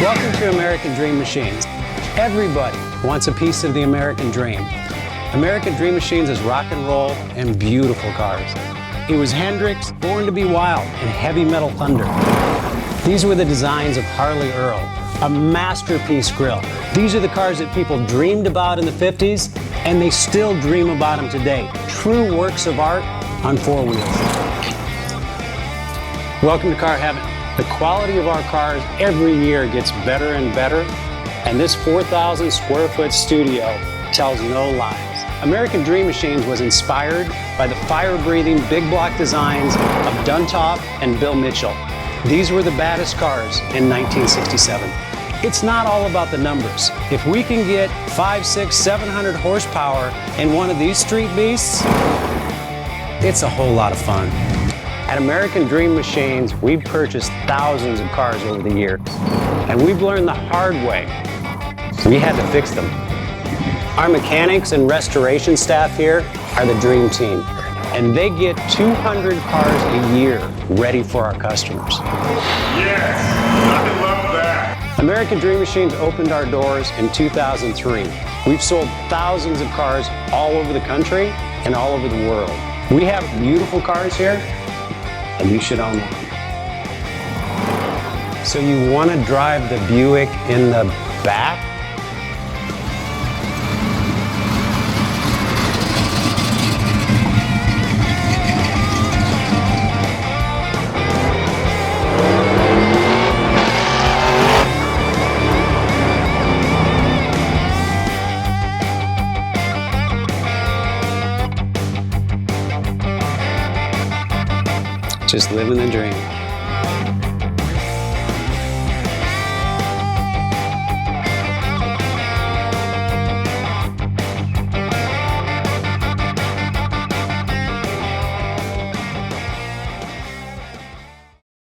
Welcome to American Dream Machines. Everybody wants a piece of the American dream. American Dream Machines is rock and roll and beautiful cars. It was Hendrix, Born to be Wild, and Heavy Metal Thunder. These were the designs of Harley Earl, a masterpiece grille. These are the cars that people dreamed about in the 50s, and they still dream about them today. True works of art on four wheels. Welcome to Car Heaven. The quality of our cars every year gets better and better, and this 4,000 square foot studio tells no lies. American Dream Machines was inspired by the fire-breathing big block designs of Duntop and Bill Mitchell. These were the baddest cars in 1967. It's not all about the numbers. If we can get 500, 600, 700 horsepower in one of these street beasts, it's a whole lot of fun. At American Dream Machines, we've purchased thousands of cars over the years, and we've learned the hard way. We had to fix them. Our mechanics and restoration staff here are the dream team, and they get 200 cars a year ready for our customers. Yes, I love that. American Dream Machines opened our doors in 2003. We've sold thousands of cars all over the country and all over the world. We have beautiful cars here, and you should own one. So you want to drive the Buick in the back? Just living the dream.